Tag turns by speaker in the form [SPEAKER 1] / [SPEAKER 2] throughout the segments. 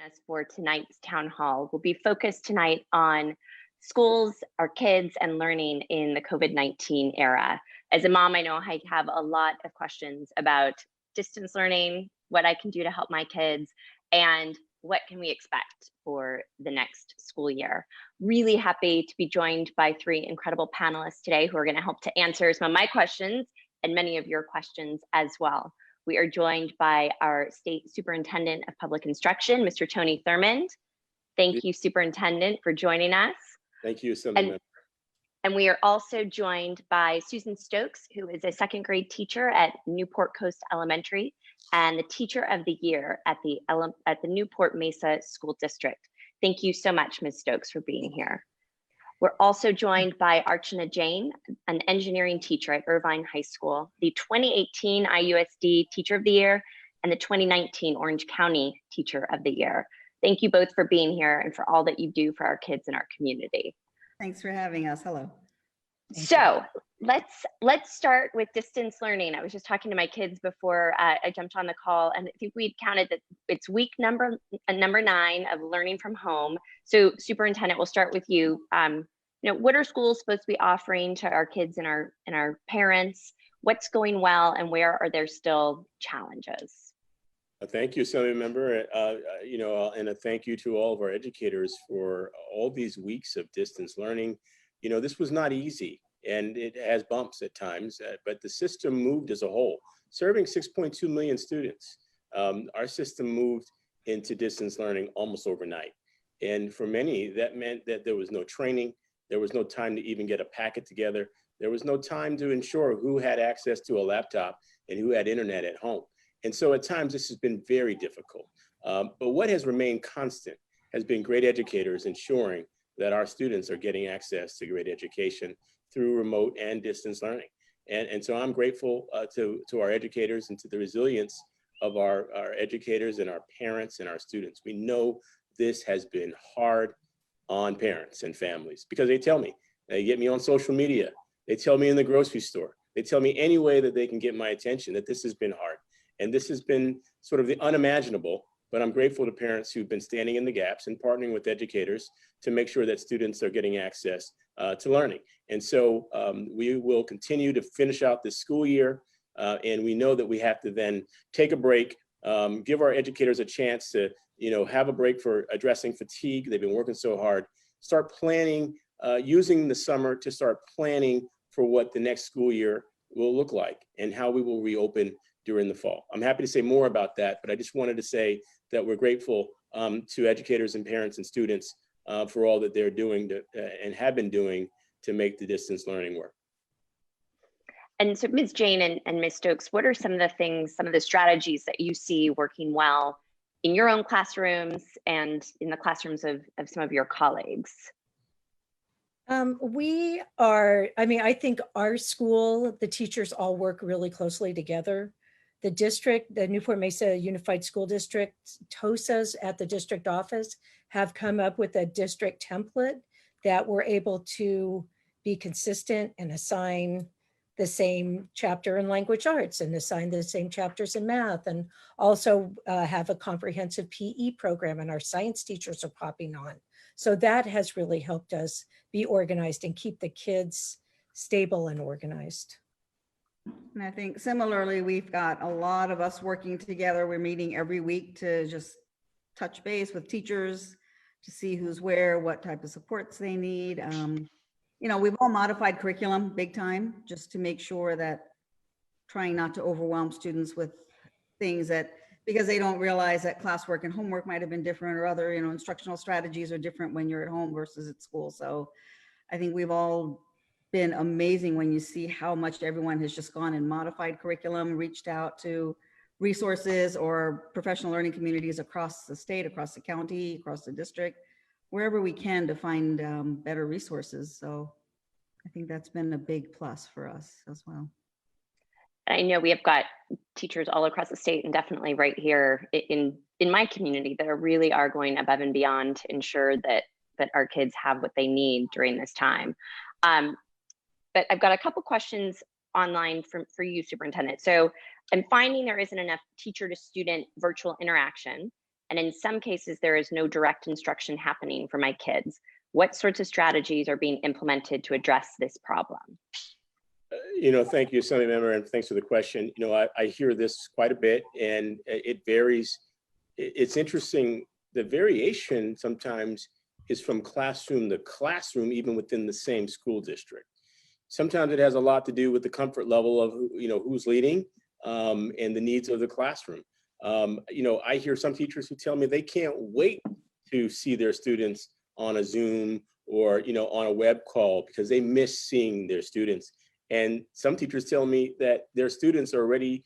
[SPEAKER 1] Us for tonight's town hall. We'll be focused tonight on schools, our kids, and learning in the COVID-19 era. As a mom, I know I have a lot of questions about distance learning, what I can do to help my kids, and what can we expect for the next school year. Really happy to be joined by three incredible panelists today who are going to help to answer some of my questions and many of your questions as well. We are joined by our State Superintendent of Public Instruction, Mr. Tony Thurmond. Thank you, Superintendent, for joining us.
[SPEAKER 2] Thank you, Assemblyman.
[SPEAKER 1] And we are also joined by Susan Stokes, who is a second grade teacher at Newport Coast Elementary and the Teacher of the Year at the Newport Mesa School District. Thank you so much, Ms. Stokes, for being here. We're also joined by Archana Jain, an engineering teacher at Irvine High School, the 2018 IUSD Teacher of the Year, and the 2019 Orange County Teacher of the Year. Thank you both for being here and for all that you do for our kids in our community.
[SPEAKER 3] Thanks for having us. Hello.
[SPEAKER 1] So let's start with distance learning. I was just talking to my kids before I jumped on the call, and I think we'd counted that it's week number 9 of learning from home. So Superintendent, we'll start with you. What are schools supposed to be offering to our kids and our parents? What's going well, and where are there still challenges?
[SPEAKER 2] Thank you, Assembly Member. And a thank you to all of our educators for all these weeks of distance learning. This was not easy, and it has bumps at times, but the system moved as a whole, serving 6.2 million students. Our system moved into distance learning almost overnight. And for many, that meant that there was no training, there was no time to even get a packet together, there was no time to ensure who had access to a laptop and who had internet at home. And so at times this has been very difficult. But what has remained constant has been great educators ensuring that our students are getting access to great education through remote and distance learning. And so I'm grateful to our educators and to the resilience of our educators and our parents and our students. We know this has been hard on parents and families because they tell me, they get me on social media, they tell me in the grocery store, they tell me any way that they can get my attention that this has been hard. And this has been sort of the unimaginable, but I'm grateful to parents who've been standing in the gaps and partnering with educators to make sure that students are getting access to learning. And so we will continue to finish out this school year. And we know that we have to then take a break, give our educators a chance to have a break for addressing fatigue. They've been working so hard. Start planning, using the summer to start planning for what the next school year will look like and how we will reopen during the fall. I'm happy to say more about that, but I just wanted to say that we're grateful to educators and parents and students for all that they're doing and have been doing to make the distance learning work.
[SPEAKER 1] And so Ms. Jain and Ms. Stokes, what are some of the things, some of the strategies that you see working well in your own classrooms and in the classrooms of some of your colleagues?
[SPEAKER 4] I think our school, the teachers all work really closely together. The district, the Newport Mesa Unified School District, TOSAs at the district office have come up with a district template that we're able to be consistent and assign the same chapter in language arts and assign the same chapters in math, and also have a comprehensive PE program, and our science teachers are popping on. So that has really helped us be organized and keep the kids stable and organized.
[SPEAKER 3] And I think similarly, we've got a lot of us working together. We're meeting every week to just touch base with teachers to see who's where, what type of supports they need. We've all modified curriculum big time just to make sure that trying not to overwhelm students with things that, because they don't realize that classwork and homework might have been different, or other, instructional strategies are different when you're at home versus at school. So I think we've all been amazing when you see how much everyone has just gone and modified curriculum, reached out to resources or professional learning communities across the state, across the county, across the district, wherever we can to find better resources. So I think that's been a big plus for us as well.
[SPEAKER 1] I know we have got teachers all across the state and definitely right here in my community that really are going above and beyond to ensure that our kids have what they need during this time. But I've got a couple questions online for you, Superintendent. So I'm finding there isn't enough teacher to student virtual interaction. And in some cases, there is no direct instruction happening for my kids. What sorts of strategies are being implemented to address this problem?
[SPEAKER 2] Thank you, Assembly Member, and thanks for the question. I hear this quite a bit, and it varies. It's interesting. The variation sometimes is from classroom to classroom, even within the same school district. Sometimes it has a lot to do with the comfort level of who's leading and the needs of the classroom. I hear some teachers who tell me they can't wait to see their students on a Zoom or on a web call because they miss seeing their students. And some teachers tell me that their students are already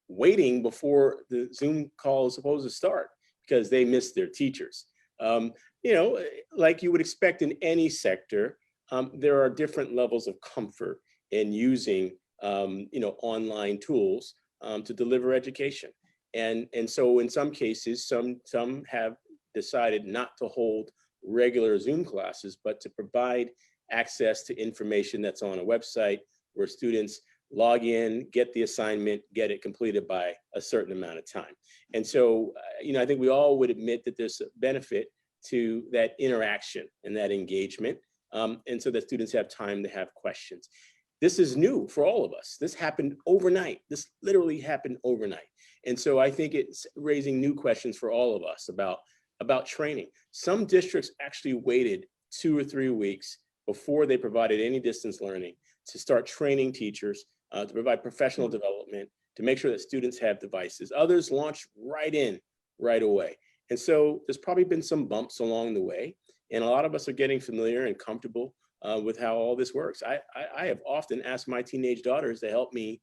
[SPEAKER 2] waiting before the Zoom call is supposed to start because they miss their teachers. Like you would expect in any sector, there are different levels of comfort in using, online tools to deliver education. And so in some cases, some have decided not to hold regular Zoom classes, but to provide access to information that's on a website where students log in, get the assignment, get it completed by a certain amount of time. And so, I think we all would admit that there's a benefit to that interaction and that engagement, and so that students have time to have questions. This is new for all of us. This happened overnight. This literally happened overnight. And so I think it's raising new questions for all of us about training. Some districts actually waited 2 or 3 weeks before they provided any distance learning to start training teachers, to provide professional development, to make sure that students have devices. Others launched right away. And so there's probably been some bumps along the way. And a lot of us are getting familiar and comfortable with how all this works. I have often asked my teenage daughters to help me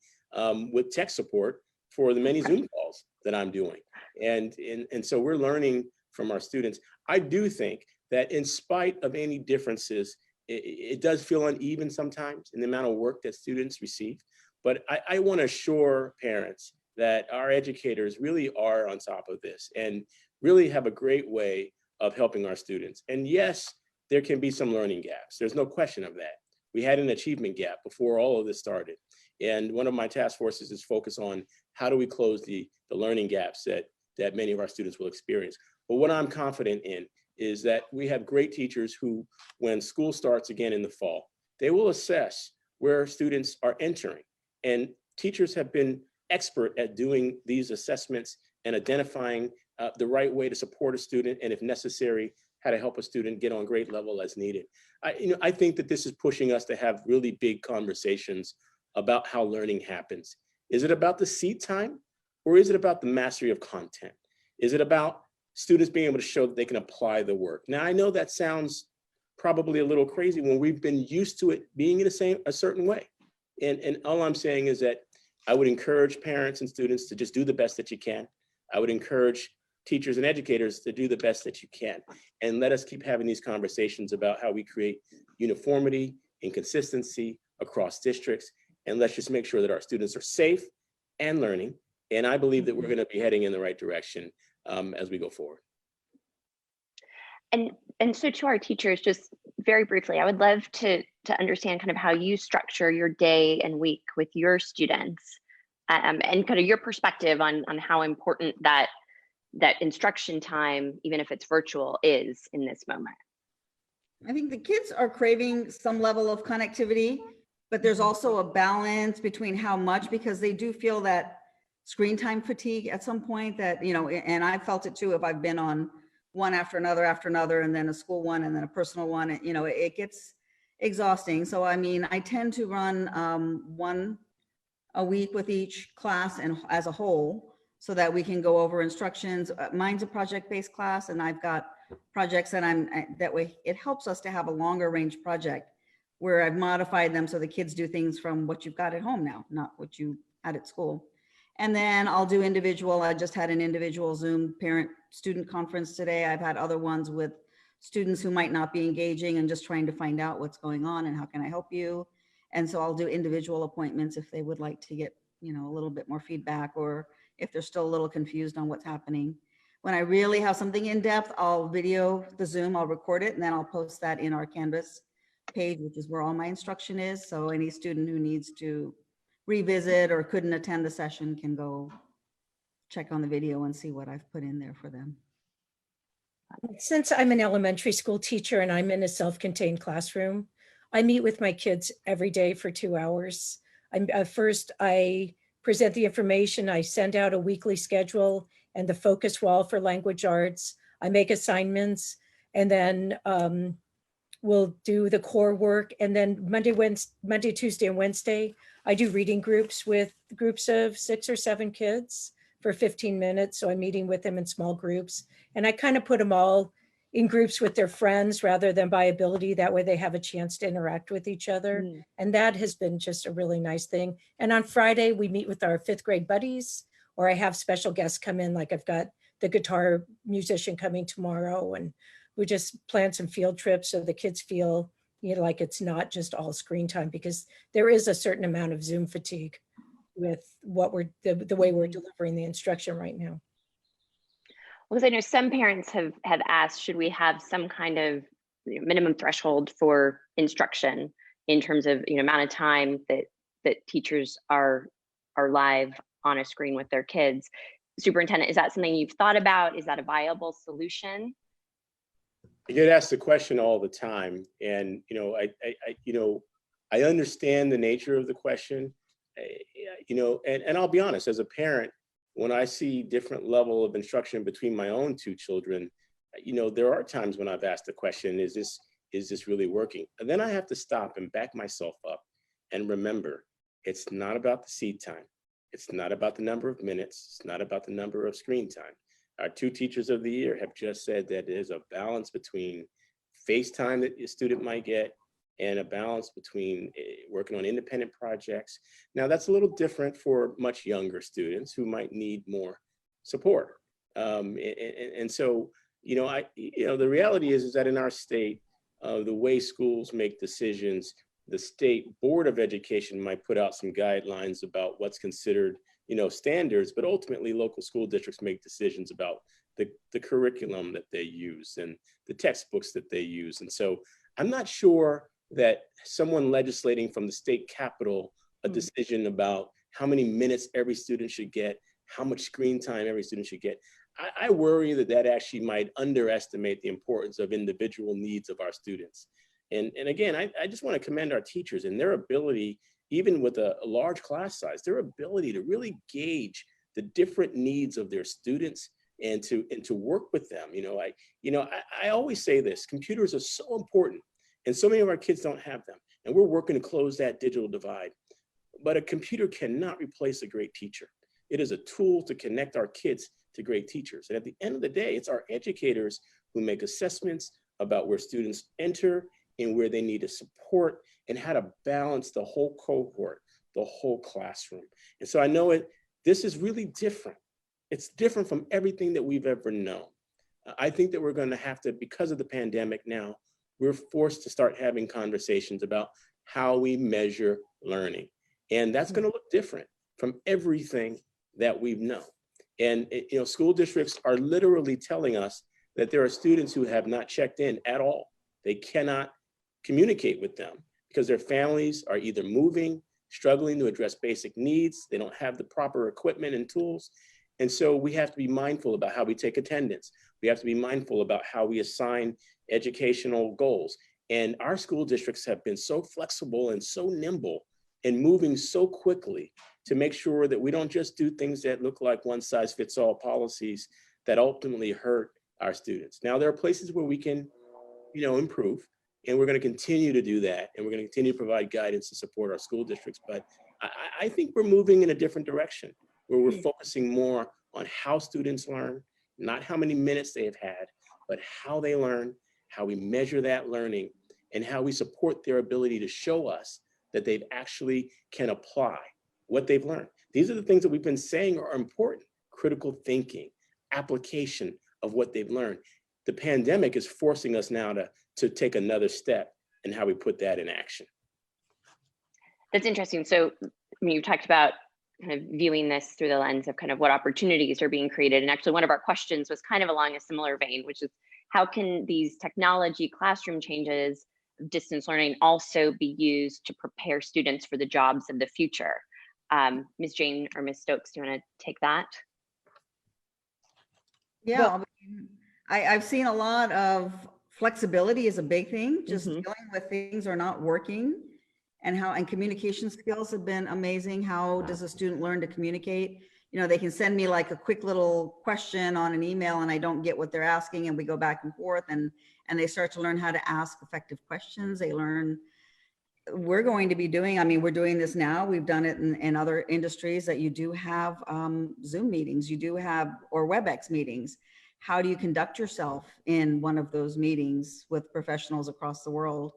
[SPEAKER 2] with tech support for the many Zoom calls that I'm doing. And so we're learning from our students. I do think that in spite of any differences, it does feel uneven sometimes in the amount of work that students receive. But I want to assure parents that our educators really are on top of this and really have a great way of helping our students. And yes, there can be some learning gaps. There's no question of that. We had an achievement gap before all of this started. And one of my task forces is focused on how do we close the learning gaps that many of our students will experience. But what I'm confident in is that we have great teachers who, when school starts again in the fall, they will assess where students are entering. And teachers have been expert at doing these assessments and identifying the right way to support a student, and if necessary, how to help a student get on grade level as needed. I think that this is pushing us to have really big conversations about how learning happens. Is it about the seat time, or is it about the mastery of content? Is it about students being able to show that they can apply the work? Now, I know that sounds probably a little crazy when we've been used to it being in a certain way. And all I'm saying is that I would encourage parents and students to just do the best that you can. I would encourage teachers and educators to do the best that you can. And let us keep having these conversations about how we create uniformity and consistency across districts. And let's just make sure that our students are safe and learning. And I believe that we're going to be heading in the right direction as we go forward.
[SPEAKER 1] And so to our teachers, just very briefly, I would love to understand kind of how you structure your day and week with your students, and kind of your perspective on how important that instruction time, even if it's virtual, is in this moment.
[SPEAKER 3] I think the kids are craving some level of connectivity, but there's also a balance between how much, because they do feel that screen time fatigue at some point that, and I felt it too, if I've been on one after another, and then a school one, and then a personal one, it gets exhausting. So, I tend to run one a week with each class and as a whole, so that we can go over instructions. Mine's a project-based class, and I've got projects that way it helps us to have a longer range project where I've modified them so the kids do things from what you've got at home now, not what you had at school. And then I'll do individual. I just had an individual Zoom parent-student conference today. I've had other ones with students who might not be engaging and just trying to find out what's going on and how can I help you. And so I'll do individual appointments if they would like to get, a little bit more feedback, or if they're still a little confused on what's happening. When I really have something in depth, I'll video the Zoom, I'll record it, and then I'll post that in our Canvas page, which is where all my instruction is. So any student who needs to revisit or couldn't attend the session can go check on the video and see what I've put in there for them.
[SPEAKER 4] Since I'm an elementary school teacher and I'm in a self-contained classroom, I meet with my kids every day for 2 hours. First, I present the information, I send out a weekly schedule and the focus wall for language arts. I make assignments, and then we'll do the core work. And then Monday, Tuesday, and Wednesday, I do reading groups with groups of 6 or 7 kids for 15 minutes. So I'm meeting with them in small groups. And I kind of put them all in groups with their friends rather than by ability. That way they have a chance to interact with each other. And that has been just a really nice thing. And on Friday, we meet with our 5th grade buddies, or I have special guests come in, like I've got the guitar musician coming tomorrow, and we just plan some field trips so the kids feel, you know, like it's not just all screen time, because there is a certain amount of Zoom fatigue with what the way we're delivering the instruction right now.
[SPEAKER 1] Because I know some parents have asked, should we have some kind of minimum threshold for instruction in terms of amount of time that teachers are live on a screen with their kids? Superintendent, is that something you've thought about? Is that a viable solution?
[SPEAKER 2] I get asked the question all the time, and I understand the nature of the question, and I'll be honest, as a parent, when I see different level of instruction between my own 2 children, there are times when I've asked the question, is this really working? And then I have to stop and back myself up and remember, it's not about the seat time. It's not about the number of minutes. It's not about the number of screen time. Our 2 teachers of the year have just said that there's a balance between face time that a student might get and a balance between working on independent projects. Now, that's a little different for much younger students who might need more support. And so, the reality is that in our state, the way schools make decisions, the state board of education might put out some guidelines about what's considered standards, but ultimately local school districts make decisions about the curriculum that they use and the textbooks that they use. And so I'm not sure that someone legislating from the state capitol a decision about how many minutes every student should get, how much screen time every student should get, I worry that actually might underestimate the importance of individual needs of our students. And again, I just want to commend our teachers and their ability, even with a large class size, their ability to really gauge the different needs of their students and to work with them. I always say this: computers are so important, and so many of our kids don't have them, and we're working to close that digital divide. But a computer cannot replace a great teacher. It is a tool to connect our kids to great teachers. And at the end of the day, it's our educators who make assessments about where students enter and where they need to support and how to balance the whole cohort, the whole classroom. And so I know this is really different. It's different from everything that we've ever known. I think that we're going to have to, because of the pandemic now, we're forced to start having conversations about how we measure learning. And that's going to look different from everything that we've known. And school districts are literally telling us that there are students who have not checked in at all. They cannot communicate with them because their families are either moving, struggling to address basic needs. They don't have the proper equipment and tools. And so we have to be mindful about how we take attendance. We have to be mindful about how we assign educational goals. And our school districts have been so flexible and so nimble and moving so quickly to make sure that we don't just do things that look like one-size-fits-all policies that ultimately hurt our students. Now, there are places where we can, improve, and we're going to continue to do that, and we're going to continue to provide guidance to support our school districts. But I think we're moving in a different direction, where we're focusing more on how students learn, not how many minutes they have had, but how they learn, how we measure that learning, and how we support their ability to show us that they've actually can apply what they've learned. These are the things that we've been saying are important: critical thinking, application of what they've learned. The pandemic is forcing us now to take another step in how we put that in action.
[SPEAKER 1] That's interesting. So, you talked about kind of viewing this through the lens of kind of what opportunities are being created. And actually, one of our questions was kind of along a similar vein, which is how can these technology classroom changes of distance learning also be used to prepare students for the jobs of the future? Ms. Jane or Ms. Stokes, do you want to take that?
[SPEAKER 3] Yeah, I've seen a lot of flexibility is a big thing, just
[SPEAKER 1] Mhm.
[SPEAKER 3] dealing with things are not working, and communication skills have been amazing. How does a student learn to communicate? You know, they can send me like a quick little question on an email and I don't get what they're asking, and we go back and forth, and they start to learn how to ask effective questions. They learn, we're going to be doing, I mean, we're doing this now. We've done it in other industries, that you do have Zoom meetings, you do have, or WebEx meetings. How do you conduct yourself in one of those meetings with professionals across the world?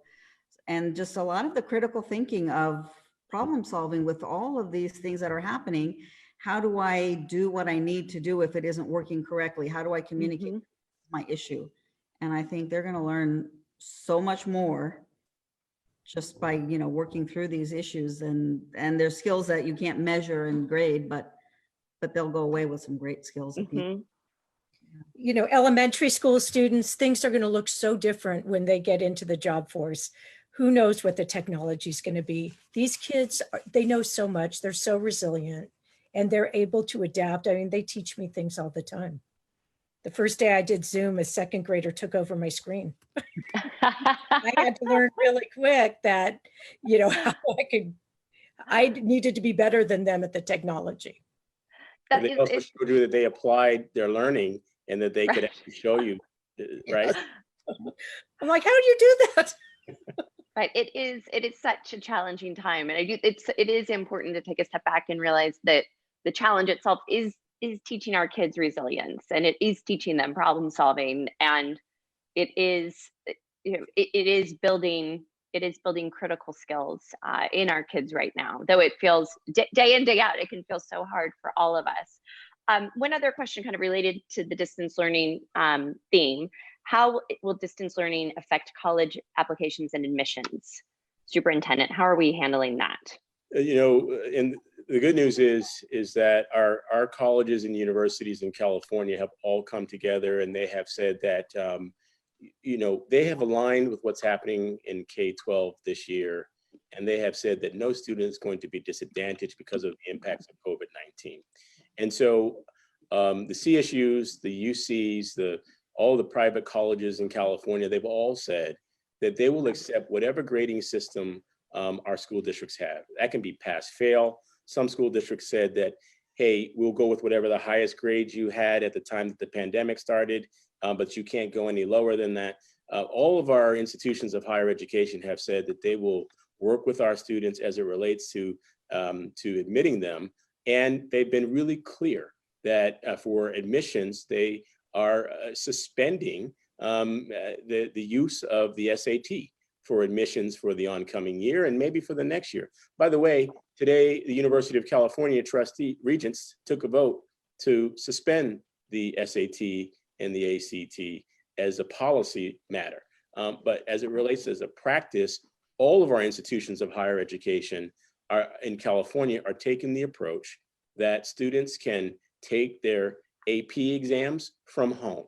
[SPEAKER 3] And just a lot of the critical thinking of problem solving with all of these things that are happening. How do I do what I need to do if it isn't working correctly? How do I communicate
[SPEAKER 1] Mhm.
[SPEAKER 3] my issue? And I think they're going to learn so much more just by, you know, working through these issues, and there's skills that you can't measure and grade, but they'll go away with some great skills. I think.
[SPEAKER 1] Mhm.
[SPEAKER 4] You know, elementary school students, things are going to look so different when they get into the job force. Who knows what the technology is going to be? These kids, they know so much. They're so resilient and they're able to adapt. I mean, they teach me things all the time. The first day I did Zoom, a second grader took over my screen. I had to learn really quick that, you know, how I needed to be better than them at the technology.
[SPEAKER 2] But
[SPEAKER 1] That
[SPEAKER 2] they
[SPEAKER 1] is,
[SPEAKER 2] also
[SPEAKER 1] it's
[SPEAKER 2] showed you that they applied their learning and that they could
[SPEAKER 1] right.
[SPEAKER 2] actually show you, right?
[SPEAKER 4] I'm like, how do you do that?
[SPEAKER 1] Right. It is such a challenging time. And it is important to take a step back and realize that the challenge itself is teaching our kids resilience, and it is teaching them problem solving, and it is, you know, it is building critical skills in our kids right now, though it feels day in, day out, it can feel so hard for all of us. One other question kind of related to the distance learning theme: how will distance learning affect college applications and admissions? Superintendent, how are we handling that?
[SPEAKER 2] You know, and the good news is that our colleges and universities in California have all come together, and they have said that you know, they have aligned with what's happening in K-12 this year, and they have said that no student is going to be disadvantaged because of the impacts of COVID-19. And so the CSUs, the UCs, all the private colleges in California, they've all said that they will accept whatever grading system our school districts have. That can be pass fail. Some school districts said that, hey, we'll go with whatever the highest grades you had at the time that the pandemic started, but you can't go any lower than that. All of our institutions of higher education have said that they will work with our students as it relates to admitting them. And they've been really clear that for admissions, they are suspending the use of the SAT for admissions for the oncoming year and maybe for the next year. By the way, today, the University of California regents took a vote to suspend the SAT and the ACT as a policy matter. But as it relates as a practice, all of our institutions of higher education in California are taking the approach that students can take their AP exams from home.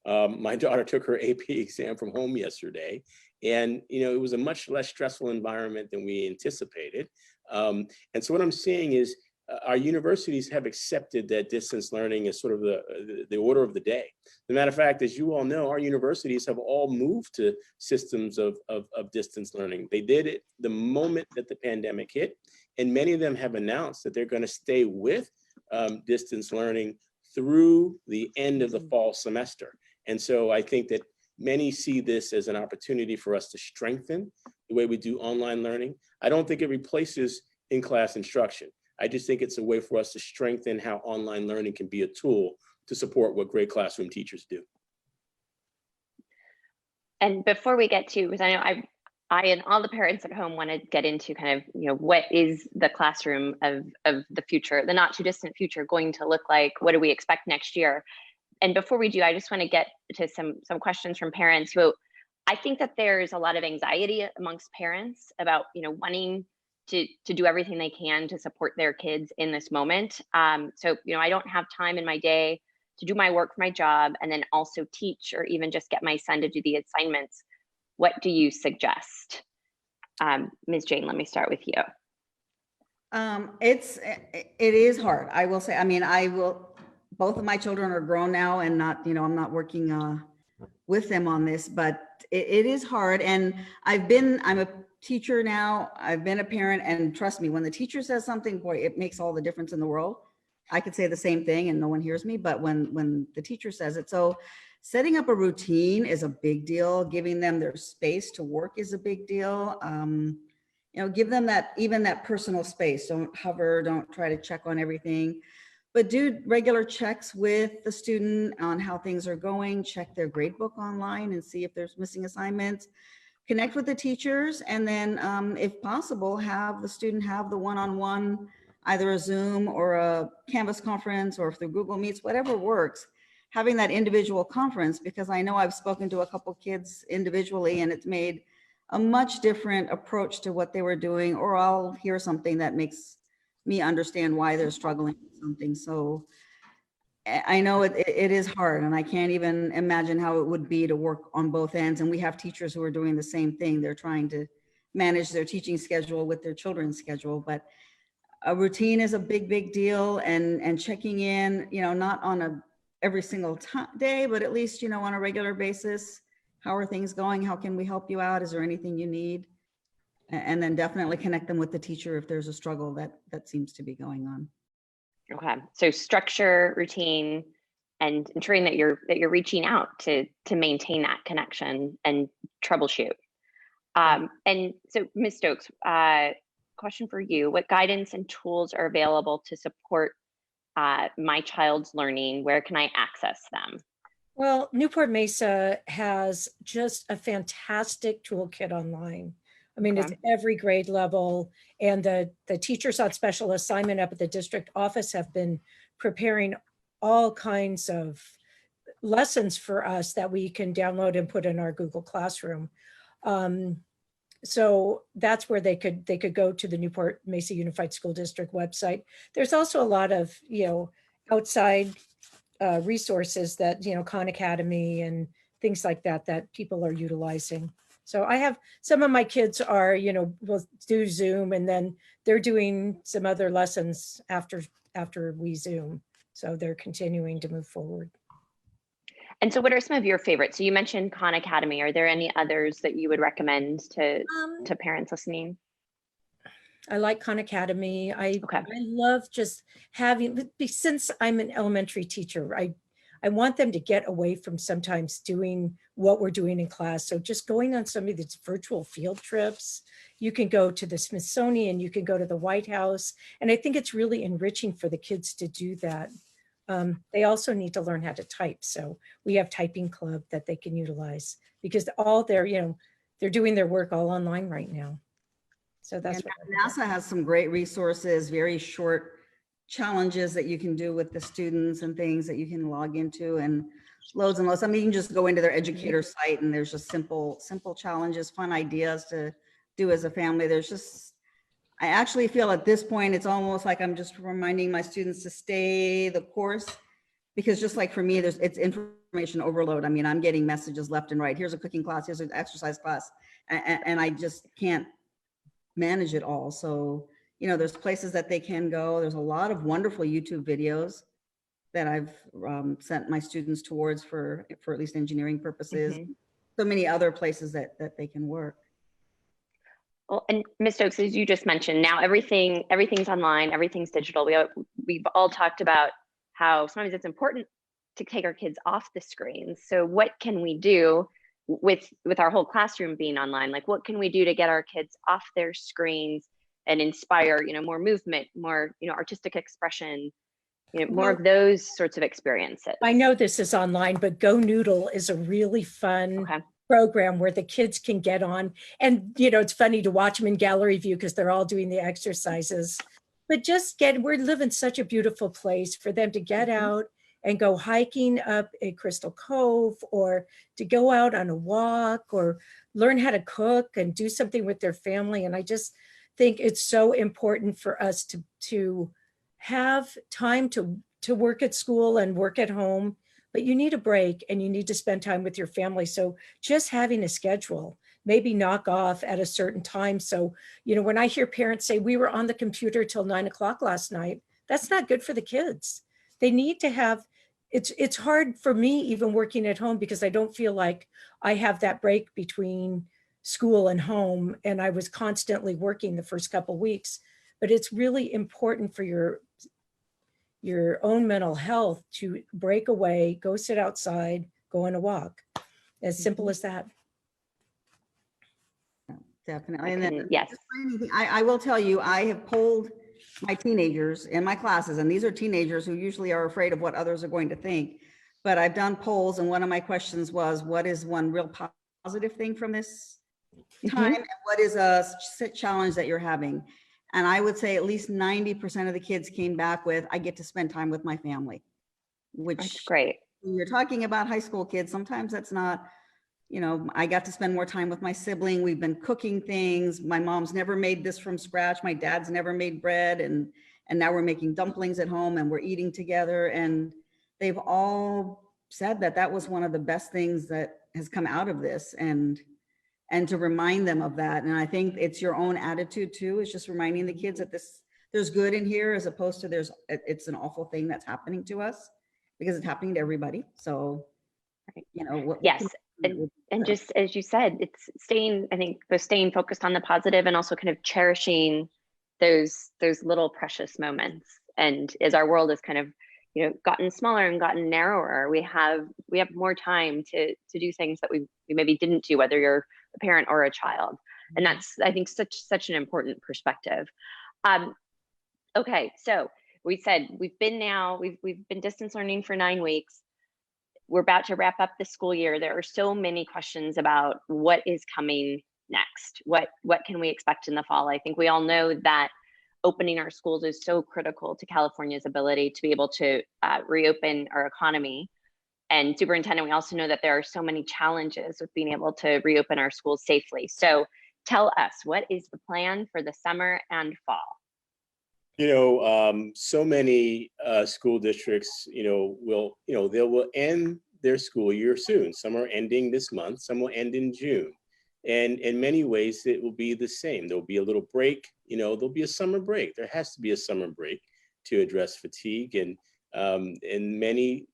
[SPEAKER 2] My daughter took her AP exam from home yesterday, and you know, it was a much less stressful environment than we anticipated. And so what I'm seeing is our universities have accepted that distance learning is sort of the order of the day. As a matter of fact, as you all know, our universities have all moved to systems of distance learning. They did it the moment that the pandemic hit, and many of them have announced that they're going to stay with distance learning through the end of the fall semester. And so I think that many see this as an opportunity for us to strengthen the way we do online learning. I don't think it replaces in-class instruction. I just think it's a way for us to strengthen how online learning can be a tool to support what great classroom teachers do.
[SPEAKER 1] And before we get to, because I know I and all the parents at home want to get into kind of, you know, what is the classroom of the future, the not too distant future, going to look like? What do we expect next year? And before we do, I just want to get to some questions from parents who, I think that there's a lot of anxiety amongst parents about, you know, wanting to do everything they can to support their kids in this moment. So, you know, I don't have time in my day to do my work for my job and then also teach or even just get my son to do the assignments. What do you suggest? Ms. Jane, let me start with you.
[SPEAKER 3] It is hard. I will say, I mean, both of my children are grown now and not, you know, I'm not working with them on this, but it is hard. And I'm a teacher now, I've been a parent, and trust me, when the teacher says something, boy, it makes all the difference in the world. I could say the same thing and no one hears me, but when the teacher says it. So setting up a routine is a big deal. Giving them their space to work is a big deal. Give them even that personal space. Don't hover, don't try to check on everything, but do regular checks with the student on how things are going. Check their grade book online and see if there's missing assignments. Connect with the teachers, and then if possible, have the student have the one-on-one, either a Zoom or a Canvas conference, or through Google Meets, whatever works, having that individual conference, because I know I've spoken to a couple kids individually and it's made a much different approach to what they were doing, or I'll hear something that makes me understand why they're struggling with something. So I know it is hard, and I can't even imagine how it would be to work on both ends. And we have teachers who are doing the same thing. They're trying to manage their teaching schedule with their children's schedule, but a routine is a big deal, and checking in, not on every single day, but at least, on a regular basis. How are things going? How can we help you out? Is there anything you need? And then definitely connect them with the teacher if there's a struggle that seems to be going on.
[SPEAKER 1] Okay, so structure, routine, and ensuring that you're reaching out to maintain that connection and troubleshoot. And so, Ms. Stokes, question for you: what guidance and tools are available to support my child's learning? Where can I access them?
[SPEAKER 4] Well, Newport Mesa has just a fantastic toolkit online. I mean,
[SPEAKER 1] Okay.
[SPEAKER 4] it's every grade level, and the teachers on special assignment up at the district office have been preparing all kinds of lessons for us that we can download and put in our Google Classroom. So that's where they could go to the Newport Mesa Unified School District website. There's also a lot of, outside resources that, Khan Academy and things like that people are utilizing. So I have some of my kids are, will do Zoom, and then they're doing some other lessons after we Zoom. So they're continuing to move forward.
[SPEAKER 1] And so what are some of your favorites? So you mentioned Khan Academy. Are there any others that you would recommend to parents listening?
[SPEAKER 4] I like Khan Academy. I
[SPEAKER 1] Okay.
[SPEAKER 4] love just having, since I'm an elementary teacher, I want them to get away from sometimes doing what we're doing in class. So just going on some of these virtual field trips, you can go to the Smithsonian, you can go to the White House. And I think it's really enriching for the kids to do that. They also need to learn how to type. So we have typing club that they can utilize, because all they're doing their work all online right now. So that's what
[SPEAKER 3] NASA has some great resources, very short challenges that you can do with the students and things that you can log into, and loads and loads. I mean, you can just go into their educator site and there's just simple challenges, fun ideas to do as a family. I actually feel at this point, it's almost like I'm just reminding my students to stay the course, because just like for me, it's information overload. I mean, I'm getting messages left and right. Here's a cooking class, here's an exercise class, and I just can't manage it all. So, there's places that they can go. There's a lot of wonderful YouTube videos that I've sent my students towards for at least engineering purposes. Mm-hmm. So many other places that they can work.
[SPEAKER 1] Well, and Ms. Stokes, as you just mentioned, now everything's online, everything's digital. We've all talked about how sometimes it's important to take our kids off the screens. So what can we do with our whole classroom being online? Like, what can we do to get our kids off their screens and inspire, more movement, more, artistic expression, more of those sorts of experiences?
[SPEAKER 4] I know this is online, but Go Noodle is a really fun program where the kids can get on, and it's funny to watch them in gallery view because they're all doing the exercises, but we're living such a beautiful place for them to get out and go hiking up a Crystal Cove, or to go out on a walk, or learn how to cook and do something with their family. And I just think it's so important for us to have time to work at school and work at home, but you need a break and you need to spend time with your family. So just having a schedule, maybe knock off at a certain time. So, when I hear parents say, we were on the computer till 9 o'clock last night, that's not good for the kids. They need to have it's hard for me even working at home because I don't feel like I have that break between school and home. And I was constantly working the first couple of weeks, but it's really important for your own mental health to break away, go sit outside, go on a walk. As simple as that.
[SPEAKER 3] Definitely. And then
[SPEAKER 1] Yes.
[SPEAKER 3] I will tell you, I have polled my teenagers in my classes, and these are teenagers who usually are afraid of what others are going to think. But I've done polls, and one of my questions was, what is one real positive thing from this time? And what is a challenge that you're having? And I would say at least 90% of the kids came back with, I get to spend time with my family,
[SPEAKER 1] That's
[SPEAKER 3] which
[SPEAKER 1] great.
[SPEAKER 3] when you're talking about high school kids, sometimes that's not, you know, I got to spend more time with my sibling. We've been cooking things. My mom's never made this from scratch. My dad's never made bread. And now we're making dumplings at home and we're eating together. And they've all said that that was one of the best things that has come out of this, and to remind them of that. And I think it's your own attitude too. It's just reminding the kids that there's good in here, as opposed to it's an awful thing that's happening to us, because it's happening to everybody. So, you know,
[SPEAKER 1] yes. And just as you said, it's staying focused on the positive, and also kind of cherishing those little precious moments. And as our world has kind of, you know, gotten smaller and gotten narrower, we have more time to do things that we maybe didn't do, whether you're a parent or a child. And that's, I think, such an important perspective. Okay, so we said we've been distance learning for 9 weeks. We're about to wrap up the school year. There are so many questions about what is coming next. What can we expect in the fall? I think we all know that opening our schools is so critical to California's ability to be able to reopen our economy. And Superintendent, we also know that there are so many challenges with being able to reopen our schools safely. So tell us, what is the plan for the summer and fall?
[SPEAKER 2] You know, so many school districts, they will end their school year soon. Some are ending this month, some will end in June. And in many ways, it will be the same. There'll be a little break, there'll be a summer break. There has to be a summer break to address fatigue. And many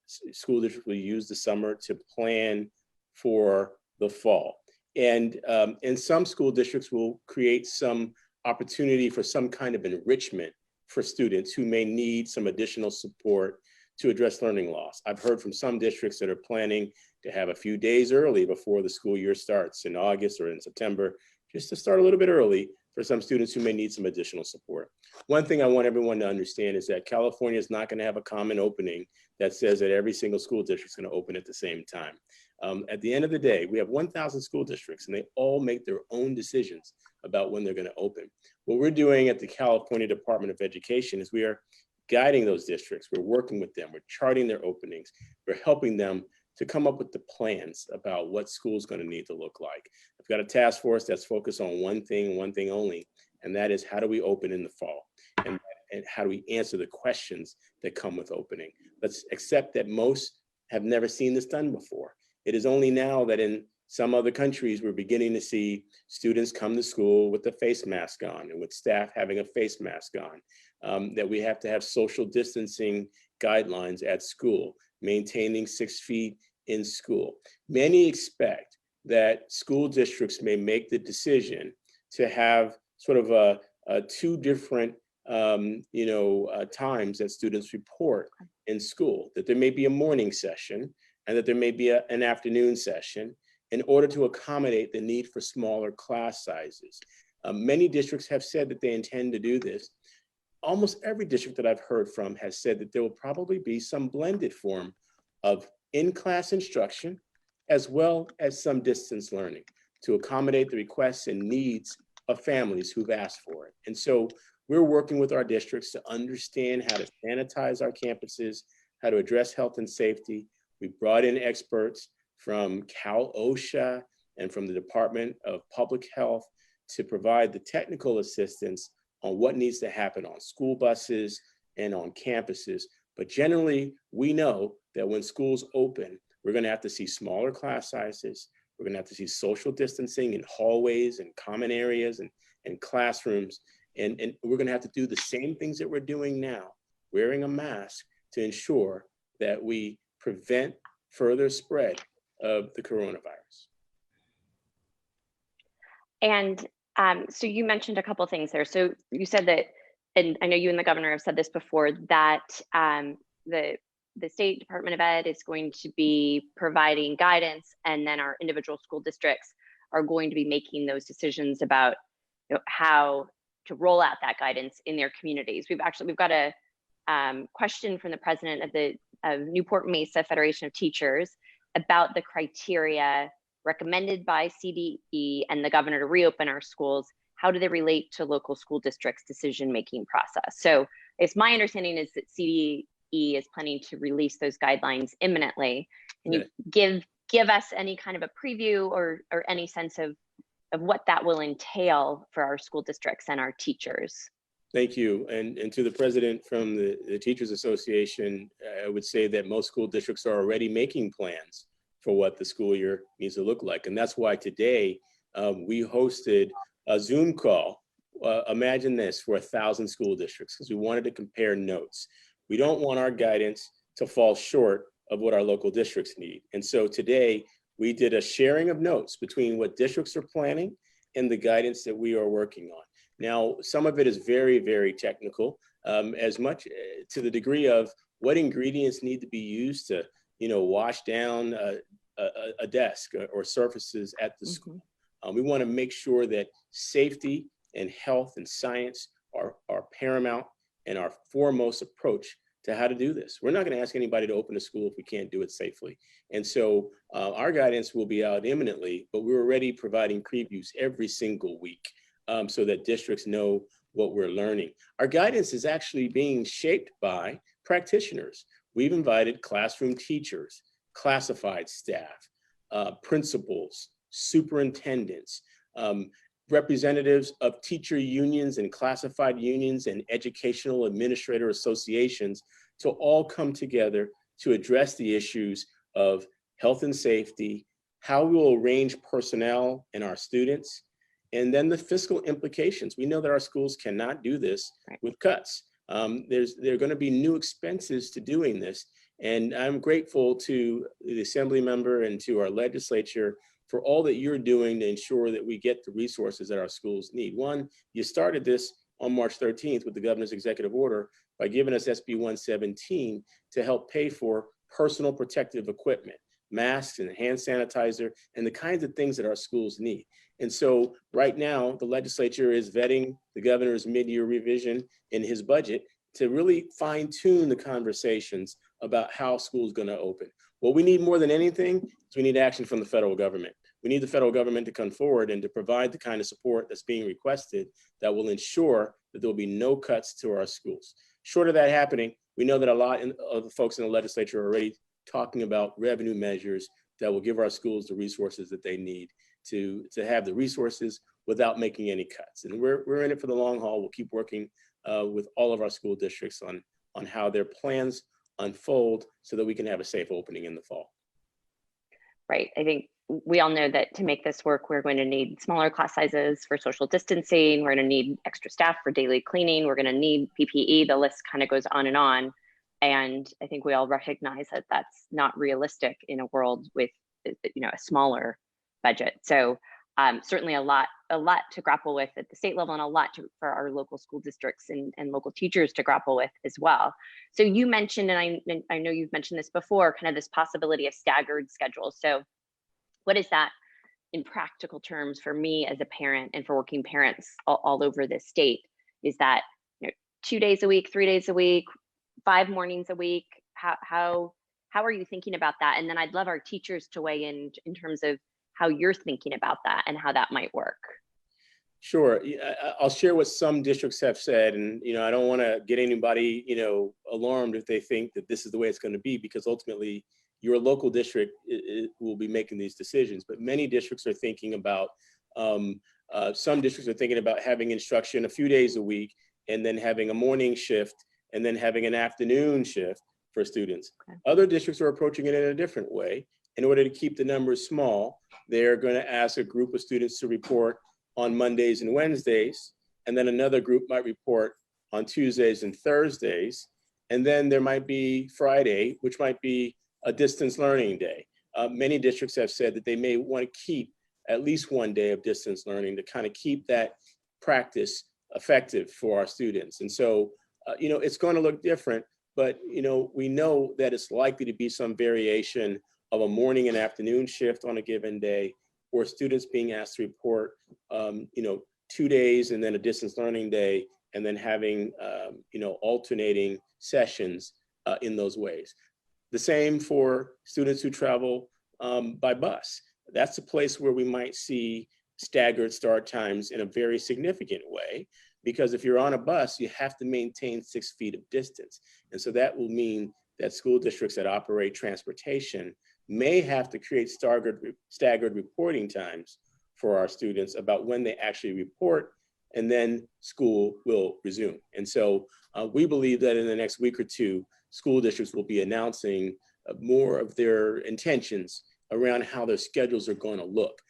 [SPEAKER 2] school districts will use the summer to plan for the fall. And some school districts will create some opportunity for some kind of enrichment for students who may need some additional support to address learning loss. I've heard from some districts that are planning to have a few days early before the school year starts in August or in September, just to start a little bit early for some students who may need some additional support. One thing I want everyone to understand is that California is not going to have a common opening that says that every single school district is going to open at the same time. At the end of the day, we have 1,000 school districts, and they all make their own decisions about when they're going to open. What we're doing at the California Department of Education is we are guiding those districts. We're working with them. We're charting their openings. We're helping them to come up with the plans about what school is going to need to look like. I've got a task force that's focused on one thing only, and that is, how do we open in the fall? And how do we answer the questions that come with opening? Let's accept that most have never seen this done before. It is only now that in some other countries, we're beginning to see students come to school with a face mask on and with staff having a face mask on, that we have to have social distancing guidelines at school, maintaining 6 feet in school. Many expect that school districts may make the decision to have sort of a 2 different times that students report in school, that there may be a morning session and that there may be an afternoon session, in order to accommodate the need for smaller class sizes. Many districts have said that they intend to do this. Almost every district that I've heard from has said that there will probably be some blended form of in-class instruction, as well as some distance learning, to accommodate the requests and needs of families who've asked for it. And so we're working with our districts to understand how to sanitize our campuses, how to address health and safety. We brought in experts from Cal OSHA and from the Department of Public Health to provide the technical assistance on what needs to happen on school buses and on campuses. But generally, we know that when schools open, we're going to have to see smaller class sizes. We're going to have to see social distancing in hallways and common areas and classrooms. And we're going to have to do the same things that we're doing now, wearing a mask, to ensure that we prevent further spread of the coronavirus.
[SPEAKER 1] And so you mentioned a couple of things there. So you said that, and I know you and the governor have said this before, that the State Department of Ed is going to be providing guidance, and then our individual school districts are going to be making those decisions about, you know, how to roll out that guidance in their communities. We've got a question from the president of the Newport Mesa Federation of Teachers about the criteria recommended by CDE and the governor to reopen our schools. How do they relate to local school districts' decision-making process? So it's my understanding is that CDE is planning to release those guidelines imminently. Can you give us any kind of a preview or any sense of what that will entail for our school districts and our teachers?
[SPEAKER 2] Thank you. And to the president from the Teachers Association, I would say that most school districts are already making plans for what the school year needs to look like. And that's why today we hosted a Zoom call, imagine this, for 1,000 school districts, because we wanted to compare notes. We don't want our guidance to fall short of what our local districts need. And so today we did a sharing of notes between what districts are planning and the guidance that we are working on. Now, some of it is very, very technical, as much to the degree of what ingredients need to be used to, you know, wash down a desk or surfaces at the school. We want to make sure that safety and health and science are paramount and our foremost approach to how to do this. We're not going to ask anybody to open a school if we can't do it safely. And so our guidance will be out imminently, but we're already providing previews every single week so that districts know what we're learning. Our guidance is actually being shaped by practitioners. We've invited classroom teachers, classified staff, principals, superintendents, representatives of teacher unions and classified unions and educational administrator associations to all come together to address the issues of health and safety, how we will arrange personnel and our students, and then the fiscal implications. We know that our schools cannot do this with cuts. There are going to be new expenses to doing this. And I'm grateful to the Assembly member and to our legislature for all that you're doing to ensure that we get the resources that our schools need. One, you started this on March 13th with the governor's executive order by giving us SB 117 to help pay for personal protective equipment, masks and hand sanitizer, and the kinds of things that our schools need. And so right now, the legislature is vetting the governor's mid-year revision in his budget to really fine tune the conversations about how school's gonna open. What we need more than anything is we need action from the federal government. We need the federal government to come forward and to provide the kind of support that's being requested that will ensure that there will be no cuts to our schools. Short of that happening, we know that a lot of the folks in the legislature are already talking about revenue measures that will give our schools the resources that they need to have the resources without making any cuts. And we're in it for the long haul. We'll keep working with all of our school districts on how their plans unfold so that we can have a safe opening in the fall.
[SPEAKER 1] Right. I think we all know that to make this work, we're going to need smaller class sizes for social distancing. We're going to need extra staff for daily cleaning. We're going to need PPE. The list kind of goes on and on. And I think we all recognize that that's not realistic in a world with, you know, a smaller budget. So certainly a lot to grapple with at the state level, and a lot for our local school districts and local teachers to grapple with as well. So you mentioned, and I know you've mentioned this before, kind of this possibility of staggered schedules. So what is that in practical terms for me as a parent and for working parents all over the state? Is that, you know, 2 days a week, 3 days a week, 5 mornings a week? How are you thinking about that? And then I'd love our teachers to weigh in terms of how you're thinking about that and how that might work.
[SPEAKER 2] Sure. I'll share what some districts have said, and I don't want to get anybody alarmed if they think that this is the way it's going to be, because ultimately your local district will be making these decisions. But many districts are thinking about, some districts are thinking about having instruction a few days a week and then having a morning shift and then having an afternoon shift for students. Okay. Other districts are approaching it in a different way. In order to keep the numbers small, they're going to ask a group of students to report on Mondays and Wednesdays, and then another group might report on Tuesdays and Thursdays, And then there might be Friday, which might be a distance learning day. Many districts have said that they may want to keep at least one day of distance learning to kind of keep that practice effective for our students. And so, it's going to look different, but, we know that it's likely to be some variation of a morning and afternoon shift on a given day, or students being asked to report, 2 days and then a distance learning day, and then having, alternating sessions in those ways. The same for students who travel by bus. That's a place where we might see staggered start times in a very significant way, because if you're on a bus, you have to maintain 6 feet of distance. And so that will mean that school districts that operate transportation may have to create staggered reporting times for our students about when they actually report, and then school will resume. And so we believe that in the next week or two, school districts will be announcing more of their intentions around how their schedules are going to look.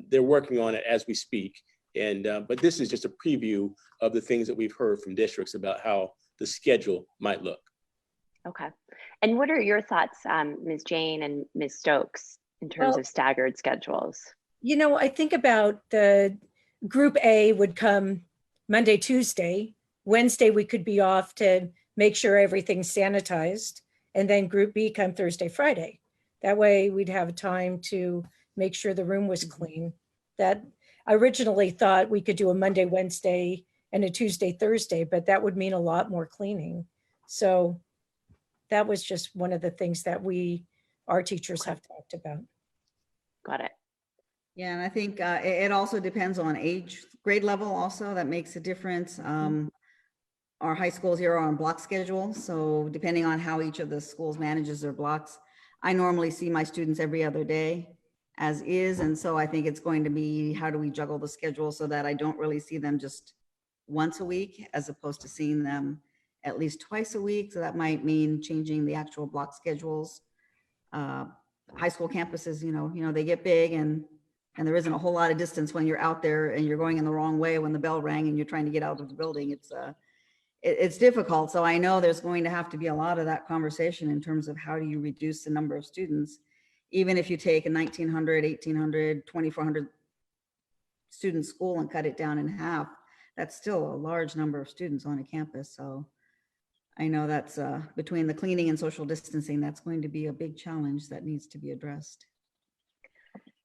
[SPEAKER 2] They're working on it as we speak. But this is just a preview of the things that we've heard from districts about how the schedule might look.
[SPEAKER 1] Okay. And what are your thoughts, Ms. Jane and Ms. Stokes, in terms of staggered schedules?
[SPEAKER 4] I think about the group A would come Monday, Tuesday. Wednesday, we could be off to make sure everything's sanitized. And then group B come Thursday, Friday. That way we'd have time to make sure the room was clean. That I originally thought we could do a Monday, Wednesday, and a Tuesday, Thursday, but that would mean a lot more cleaning. So that was just one of the things that our teachers have talked about.
[SPEAKER 1] Got it.
[SPEAKER 3] Yeah, and I think it also depends on grade level also. That makes a difference. Our high schools here are on block schedule. So depending on how each of the schools manages their blocks, I normally see my students every other day as is. And so I think it's going to be, how do we juggle the schedule so that I don't really see them just once a week, as opposed to seeing them at least twice a week. So that might mean changing the actual block schedules. High school campuses, they get big, and there isn't a whole lot of distance when you're out there and you're going in the wrong way when the bell rang and you're trying to get out of the building. It's difficult. So I know there's going to have to be a lot of that conversation in terms of how do you reduce the number of students, even if you take a 1,900, 1,800, 2,400 student school and cut it down in half. That's still a large number of students on a campus. So I know that's between the cleaning and social distancing, that's going to be a big challenge that needs to be addressed.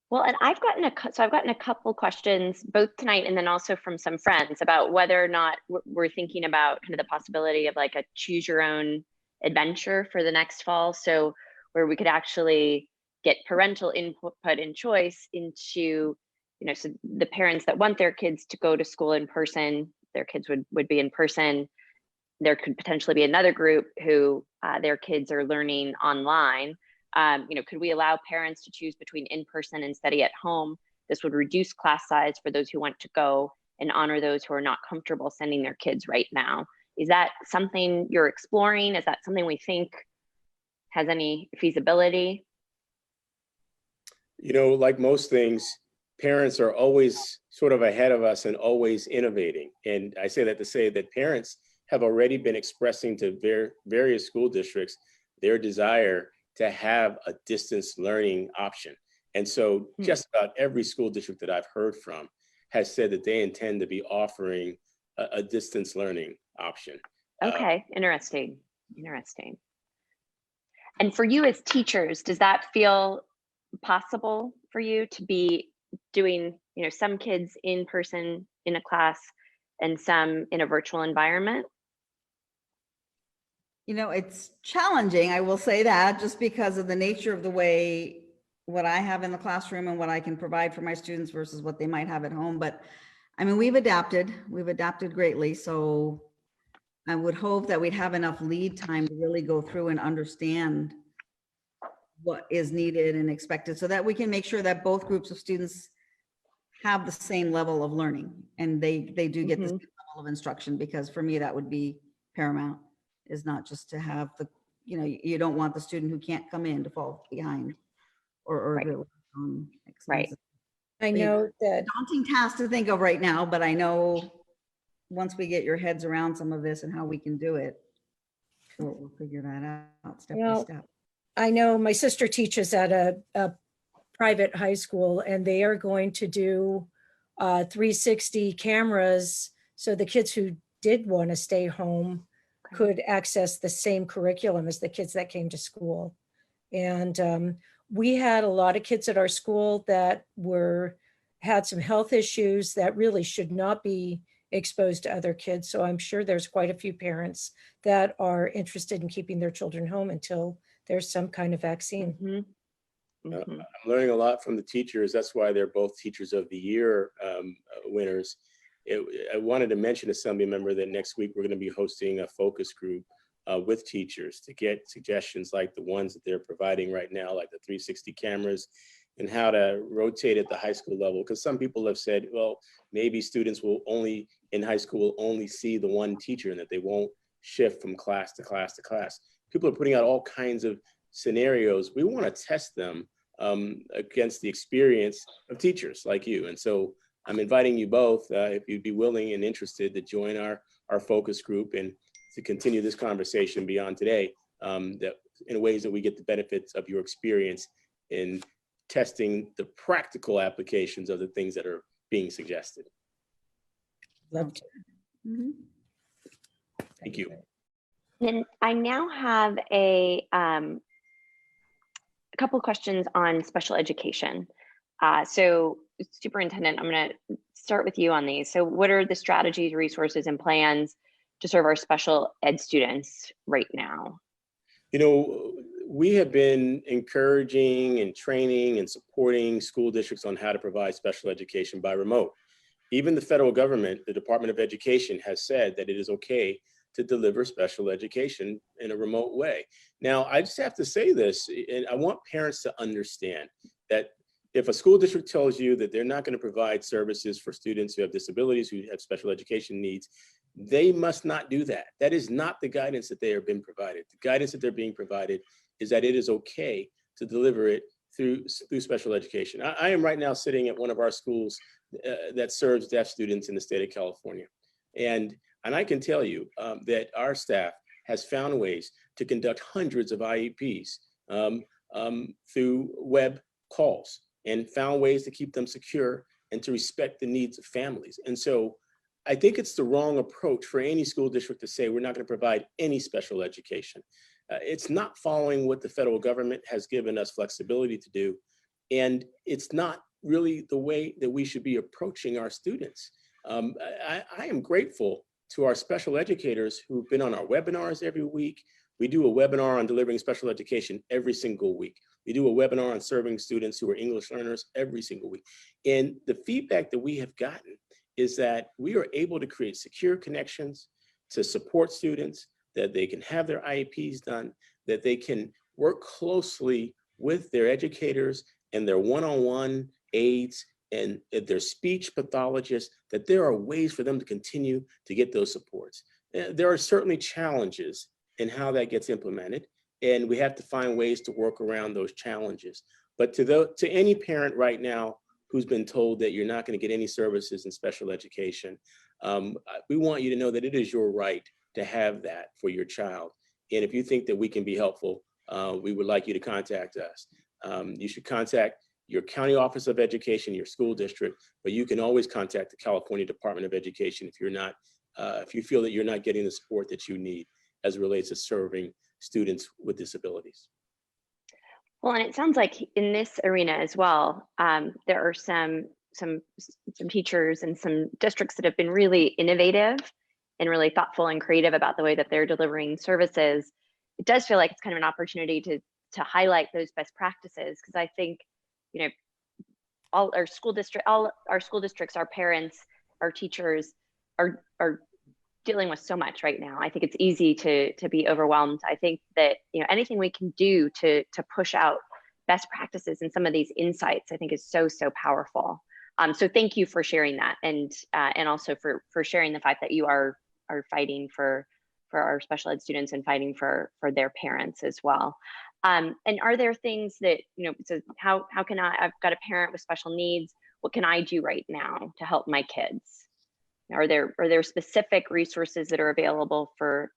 [SPEAKER 1] Well, and I've gotten a couple questions both tonight and then also from some friends about whether or not we're thinking about kind of the possibility of like a choose your own adventure for the next fall. So where we could actually get parental input and choice into, so the parents that want their kids to go to school in person, their kids would be in person. There could potentially be another group who their kids are learning online. Could we allow parents to choose between in-person and study at home? This would reduce class size for those who want to go and honor those who are not comfortable sending their kids right now. Is that something you're exploring? Is that something we think has any feasibility?
[SPEAKER 2] Like most things, parents are always sort of ahead of us and always innovating. And I say that to say that parents have already been expressing to various school districts their desire to have a distance learning option. And so just about every school district that I've heard from has said that they intend to be offering a distance learning option.
[SPEAKER 1] Okay, interesting. And for you as teachers, does that feel possible for you to be doing, some kids in person in a class and some in a virtual environment?
[SPEAKER 3] It's challenging, I will say that, just because of the nature of the way what I have in the classroom and what I can provide for my students versus what they might have at home. But I mean, we've adapted greatly. So I would hope that we'd have enough lead time to really go through and understand what is needed and expected so that we can make sure that both groups of students have the same level of learning and they do get the same level of instruction, because for me, that would be paramount. Is not just to have you don't want the student who can't come in to fall behind or
[SPEAKER 1] Right.
[SPEAKER 3] really
[SPEAKER 1] Right.
[SPEAKER 4] I know that
[SPEAKER 3] daunting task to think of right now, but I know once we get your heads around some of this and how we can do it. we'll figure that out step by
[SPEAKER 4] Well,
[SPEAKER 3] step.
[SPEAKER 4] I know my sister teaches at a private high school, and they are going to do 360 cameras. So the kids who did want to stay home could access the same curriculum as the kids that came to school. And we had a lot of kids at our school that had some health issues that really should not be exposed to other kids. So I'm sure there's quite a few parents that are interested in keeping their children home until there's some kind of vaccine.
[SPEAKER 1] Mhm. Mhm.
[SPEAKER 2] I'm learning a lot from the teachers. That's why they're both Teachers of the Year winners. I wanted to mention, Assembly Member, that next week we're going to be hosting a focus group with teachers to get suggestions like the ones that they're providing right now, like the 360 cameras, and how to rotate at the high school level. Because some people have said, well, maybe students will in high school only see the one teacher and that they won't shift from class to class to class. People are putting out all kinds of scenarios. We want to test them against the experience of teachers like you. And so I'm inviting you both, if you'd be willing and interested, to join our focus group and to continue this conversation beyond today, that in ways that we get the benefits of your experience in testing the practical applications of the things that are being suggested.
[SPEAKER 4] Love to.
[SPEAKER 3] Mhm.
[SPEAKER 2] Thank you.
[SPEAKER 1] And I now have a couple of questions on special education. So Superintendent, I'm going to start with you on these. So what are the strategies, resources, and plans to serve our special ed students right now?
[SPEAKER 2] You know, we have been encouraging and training and supporting school districts on how to provide special education by remote. Even the federal government, the Department of Education, has said that it is okay to deliver special education in a remote way. Now, I just have to say this, and I want parents to understand that if a school district tells you that they're not going to provide services for students who have disabilities, who have special education needs, they must not do that. That is not the guidance that they are being provided. The guidance that they're being provided is that it is okay to deliver it through special education. I am right now sitting at one of our schools that serves deaf students in the state of California. And I can tell you that our staff has found ways to conduct hundreds of IEPs through web calls, and found ways to keep them secure and to respect the needs of families. And so I think it's the wrong approach for any school district to say we're not going to provide any special education. It's not following what the federal government has given us flexibility to do. And it's not really the way that we should be approaching our students. I am grateful to our special educators who've been on our webinars every week. We do a webinar on delivering special education every single week. We do a webinar on serving students who are English learners every single week. And the feedback that we have gotten is that we are able to create secure connections to support students, that they can have their IEPs done, that they can work closely with their educators and their one-on-one aides and their speech pathologists, that there are ways for them to continue to get those supports. There are certainly challenges in how that gets implemented, and we have to find ways to work around those challenges. But to any parent right now who's been told that you're not going to get any services in special education, we want you to know that it is your right to have that for your child. And if you think that we can be helpful, we would like you to contact us. You should contact your county office of education, your school district, but you can always contact the California Department of Education if you feel that you're not getting the support that you need as it relates to serving students with disabilities.
[SPEAKER 1] Well, and it sounds like in this arena as well, there are some teachers and some districts that have been really innovative and really thoughtful and creative about the way that they're delivering services. It does feel like it's kind of an opportunity to highlight those best practices, because I think, you know, all our school districts, our parents, our teachers are dealing with so much right now. I think it's easy to be overwhelmed. I think that, you know, anything we can do to push out best practices and some of these insights, I think is so powerful. So thank you for sharing that, and also for sharing the fact that you are fighting for our special ed students and fighting for their parents as well. And are there things that, you know, so how can I've got a parent with special needs, what can I do right now to help my kids? Are there specific resources that are available for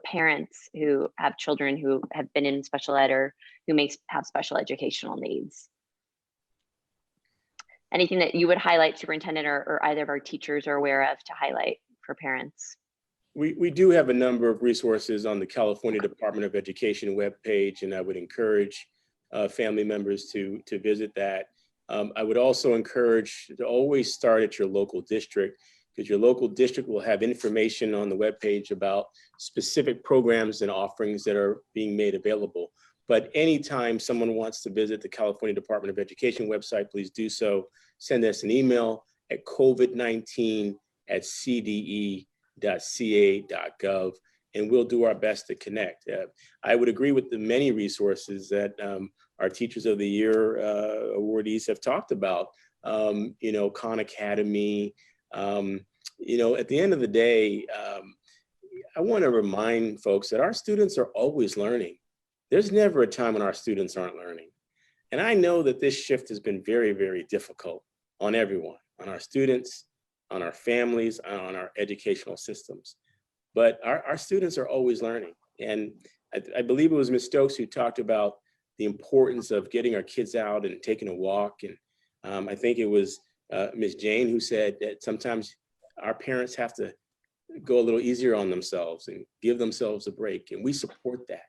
[SPEAKER 1] parents who have children who have been in special ed or who may have special educational needs? Anything that you would highlight, Superintendent, or either of our teachers are aware of to highlight for parents?
[SPEAKER 2] We do have a number of resources on the California Department of Education webpage, and I would encourage family members to visit that. I would also encourage to always start at your local district, because your local district will have information on the webpage about specific programs and offerings that are being made available. But anytime someone wants to visit the California Department of Education website, please do so. Send us an email at covid19@cde.ca.gov, and we'll do our best to connect. I would agree with the many resources that our Teachers of the Year awardees have talked about. Khan Academy. At the end of the day, I want to remind folks that our students are always learning. There's never a time when our students aren't learning. And I know that this shift has been very, very difficult on everyone, on our students, on our families, on our educational systems. But our students are always learning. And I believe it was Ms. Stokes who talked about the importance of getting our kids out and taking a walk. And I think it was Ms. Jane who said that sometimes our parents have to go a little easier on themselves and give themselves a break. And we support that.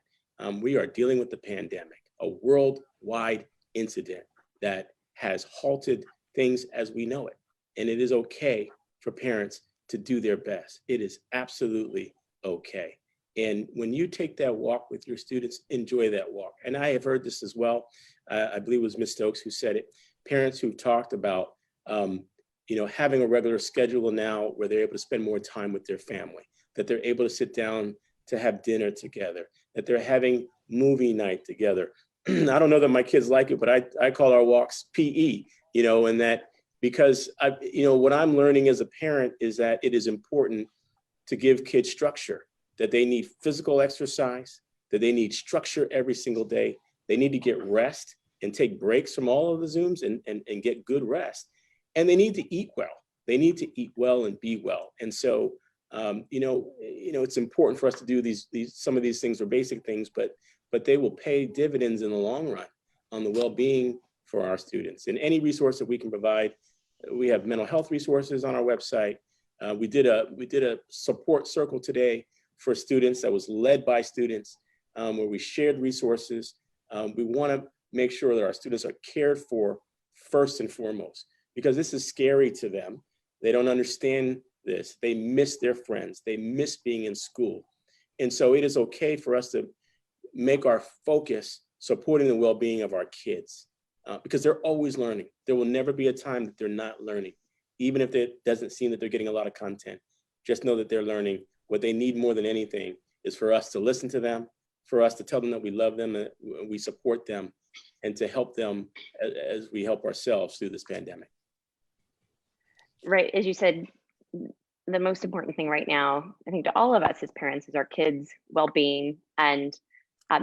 [SPEAKER 2] We are dealing with the pandemic, a worldwide incident that has halted things as we know it. And it is okay for parents to do their best. It is absolutely okay. And when you take that walk with your students, enjoy that walk. And I have heard this as well. I believe it was Ms. Stokes who said it. Parents who've talked about having a regular schedule now where they're able to spend more time with their family, that they're able to sit down to have dinner together, that they're having movie night together. I don't know that my kids like it, but I call our walks PE, and that because what I'm learning as a parent is that it is important to give kids structure, that they need physical exercise, that they need structure every single day. They need to get rest and take breaks from all of the Zooms and get good rest. And they need to eat well. They need to eat well and be well. And so, it's important for us to do some of these things are basic things, but they will pay dividends in the long run on the well-being for our students. And any resource that we can provide, we have mental health resources on our website. We did a support circle today for students that was led by students, where we shared resources. We want to make sure that our students are cared for first and foremost, because this is scary to them. They don't understand this. They miss their friends. They miss being in school. And so it is okay for us to make our focus supporting the well-being of our kids, because they're always learning. There will never be a time that they're not learning, even if it doesn't seem that they're getting a lot of content. Just know that they're learning. What they need more than anything is for us to listen to them, for us to tell them that we love them and we support them, and to help them as we help ourselves through this pandemic.
[SPEAKER 1] Right, as you said, the most important thing right now, I think to all of us as parents, is our kids' well-being. And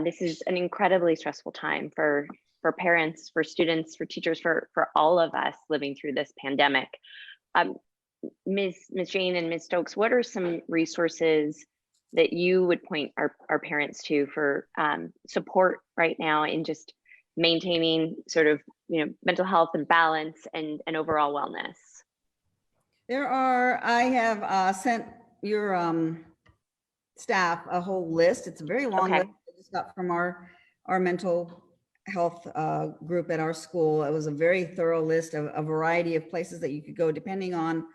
[SPEAKER 1] this is an incredibly stressful time for parents, for students, for teachers, for all of us living through this pandemic. Ms. Jane and Ms. Stokes, what are some resources that you would point our parents to for support right now in just maintaining sort of mental health and balance and overall wellness?
[SPEAKER 3] I have sent your staff a whole list. It's a very long list I just got from our mental health group at our school. It was a very thorough list of a variety of places that you could go depending on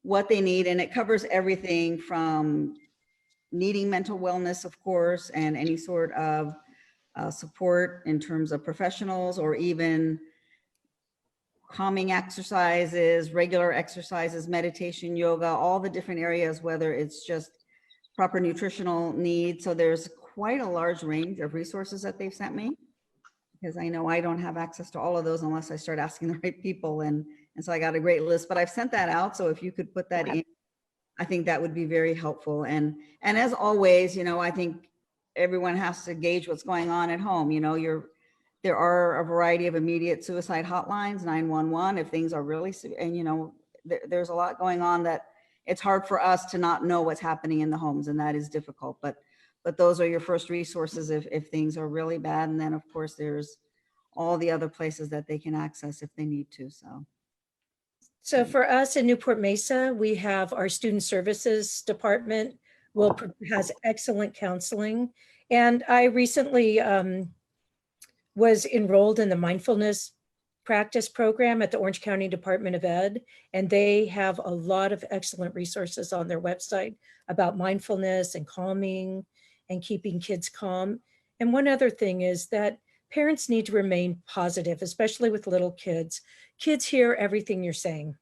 [SPEAKER 3] what they need. And it covers everything from needing mental wellness, of course, and any sort of support in terms of professionals, or even calming exercises, regular exercises, meditation, yoga, all the different areas, whether it's just proper nutritional needs. So there's quite a large range of resources that they've sent me, because I know I don't have access to all of those unless I start asking the right people. And so I got a great list, but I've sent that out. So if you could put that in, I think that would be very helpful. And as always, I think everyone has to gauge what's going on at home. There are a variety of immediate suicide hotlines, 911, if things are really, and there's a lot going on that it's hard for us to not know what's happening in the homes, and that is difficult. But those are your first resources if things are really bad. And then of course there's all the other places that they can access if they need to.
[SPEAKER 4] So for us in Newport Mesa, we have our student services department has excellent counseling. And I recently was enrolled in the mindfulness practice program at the Orange County Department of Ed. And they have a lot of excellent resources on their website about mindfulness and calming and keeping kids calm. And one other thing is that parents need to remain positive, especially with little kids. Kids hear everything you're saying.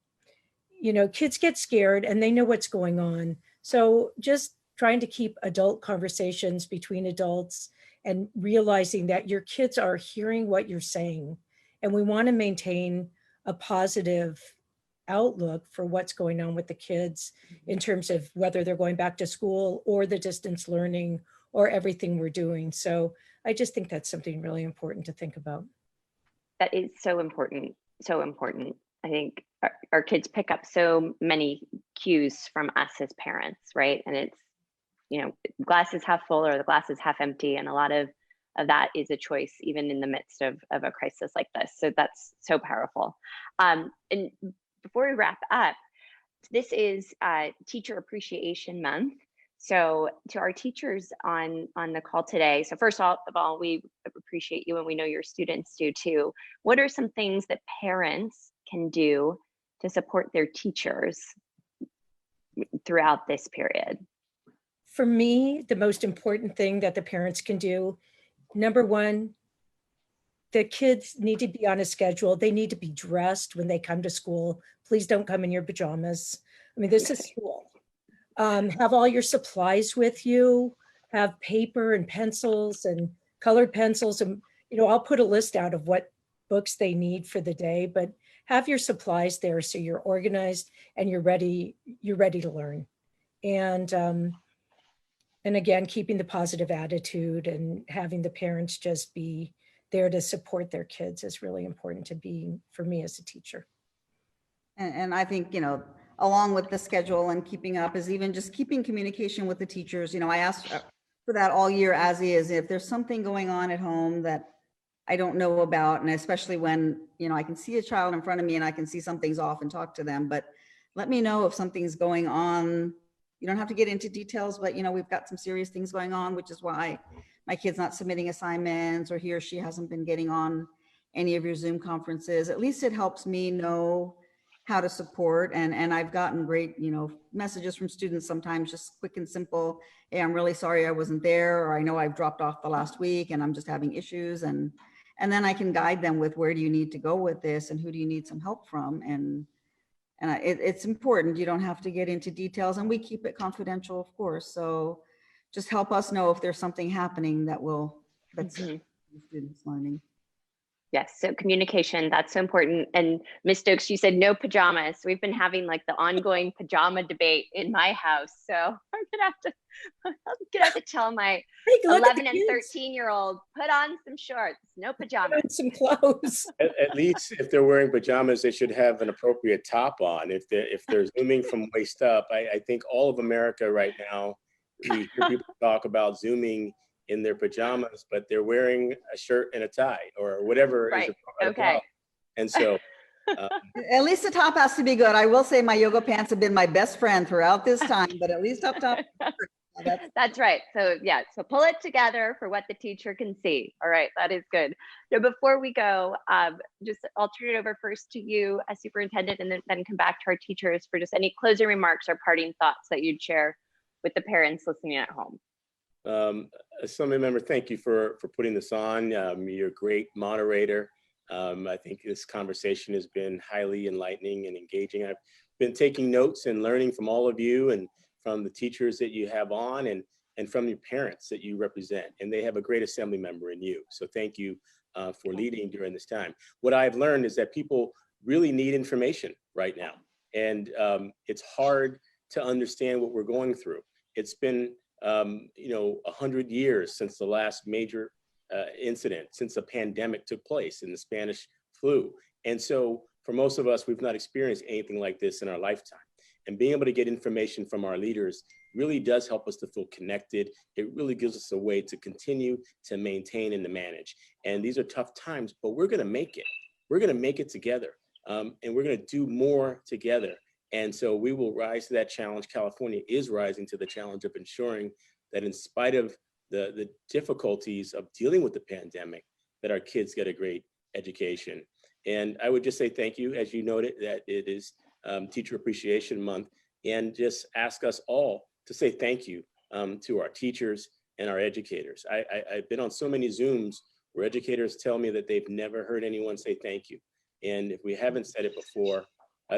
[SPEAKER 4] You know, kids get scared and they know what's going on. So just trying to keep adult conversations between adults and realizing that your kids are hearing what you're saying. And we want to maintain a positive outlook for what's going on with the kids in terms of whether they're going back to school or the distance learning or everything we're doing. So I just think that's something really important to think about.
[SPEAKER 1] That is so important. So important. I think our kids pick up so many cues from us as parents, right? And it's, you know, glass is half full or the glass is half empty. And a lot of that is a choice, even in the midst of a crisis like this. So that's so powerful. And before we wrap up, this is Teacher Appreciation Month. So to our teachers on the call today, so first of all, we appreciate you and we know your students do too. What are some things that parents can do to support their teachers throughout this period?
[SPEAKER 4] For me, the most important thing that the parents can do, number one, the kids need to be on a schedule. They need to be dressed when they come to school. Please don't come in your pajamas. I mean, this is school. Have all your supplies with you, have paper and pencils and colored pencils. And, you know, I'll put a list out of what books they need for the day, but have your supplies there so you're organized and you're ready to learn. And again, keeping the positive attitude and having the parents just be there to support their kids is really important for me as a teacher.
[SPEAKER 3] And I think, you know, along with the schedule and keeping up is even just keeping communication with the teachers. You know, I asked for that all year as is. If there's something going on at home that I don't know about, and especially when, you know, I can see a child in front of me and I can see something's off and talk to them, but let me know if something's going on. You don't have to get into details, but, you know, we've got some serious things going on, which is why my kid's not submitting assignments or he or she hasn't been getting on any of your Zoom conferences. At least it helps me know how to support. And I've gotten great, you know, messages from students sometimes, just quick and simple. Hey, I'm really sorry I wasn't there, or I know I've dropped off the last week and I'm just having issues. And then I can guide them with where do you need to go with this and who do you need some help from. And it's important. You don't have to get into details, and we keep it confidential, of course. So just help us know if there's something happening that's students learning.
[SPEAKER 1] Yes, so communication, that's so important. And Ms. Stokes, you said no pajamas. We've been having like the ongoing pajama debate in my house. So I'm gonna have to tell my 11 and 13-year-old, put on some shorts, no pajamas.
[SPEAKER 4] Some clothes.
[SPEAKER 2] At least if they're wearing pajamas, they should have an appropriate top on. If they're zooming from waist up, I think all of America right now, we hear people talk about zooming in their pajamas, but they're wearing a shirt and a tie or whatever.
[SPEAKER 1] Right.
[SPEAKER 2] Is
[SPEAKER 1] Okay.
[SPEAKER 2] And so
[SPEAKER 3] at least the top has to be good. I will say my yoga pants have been my best friend throughout this time, but at least up top.
[SPEAKER 1] That's right. So yeah, so pull it together for what the teacher can see. All right, that is good. So before we go, just I'll turn it over first to you as superintendent, and then come back to our teachers for just any closing remarks or parting thoughts that you'd share with the parents listening at home.
[SPEAKER 2] Assembly member, thank you for putting this on. You're a great moderator. I think this conversation has been highly enlightening and engaging. I've been taking notes and learning from all of you and from the teachers that you have on and from your parents that you represent. And they have a great assembly member in you. So thank you for leading during this time. What I've learned is that people really need information right now. And it's hard to understand what we're going through. It's been 100 years since the last major incident, since the pandemic took place in the Spanish flu. And so for most of us, we've not experienced anything like this in our lifetime. and being able to get information from our leaders really does help us to feel connected. It really gives us a way to continue to maintain and to manage. And these are tough times, but we're going to make it. We're going to make it together, and we're going to do more together. And so we will rise to that challenge. California is rising to the challenge of ensuring that in spite of the difficulties of dealing with the pandemic, that our kids get a great education. And I would just say thank you, as you noted, that it is Teacher Appreciation Month, and just ask us all to say thank you to our teachers and our educators. I've been on so many Zooms where educators tell me that they've never heard anyone say thank you. And if we haven't said it before,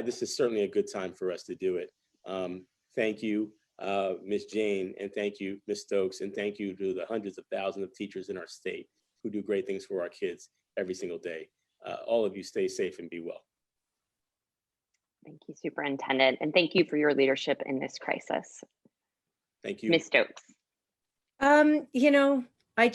[SPEAKER 2] this is certainly a good time for us to do it. Thank you, Ms. Jane, and thank you, Ms. Stokes, and thank you to the hundreds of thousands of teachers in our state who do great things for our kids every single day. All of you stay safe and be well.
[SPEAKER 1] Thank you, Superintendent, and thank you for your leadership in this crisis.
[SPEAKER 2] Thank you.
[SPEAKER 1] Ms. Stokes.
[SPEAKER 4] You know, I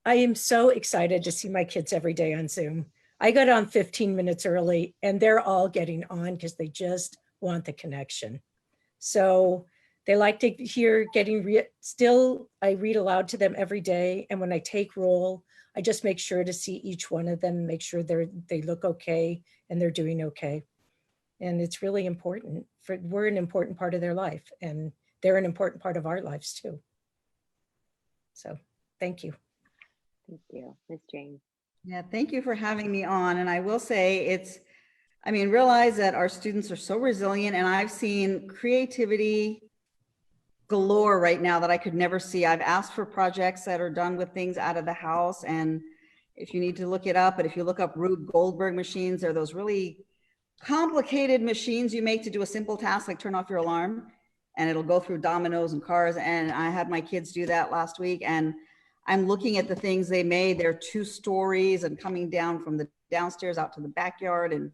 [SPEAKER 4] am so excited to see my kids every day on Zoom. I got on 15 minutes early and they're all getting on because they just want the connection. So they like to hear I read aloud to them every day. And when I take roll, I just make sure to see each one of them, make sure they look okay and they're doing okay. And it's really important. We're an important part of their life and they're an important part of our lives too. So thank you.
[SPEAKER 1] Thank you, Ms. Jane.
[SPEAKER 3] Yeah, thank you for having me on. And I will say realize that our students are so resilient, and I've seen creativity galore right now that I could never see. I've asked for projects that are done with things out of the house. And if you need to look it up, but if you look up Rube Goldberg machines, they're those really complicated machines you make to do a simple task like turn off your alarm, and it'll go through dominoes and cars. And I had my kids do that last week, and I'm looking at the things they made. They're 2 stories and coming down from the downstairs out to the backyard. And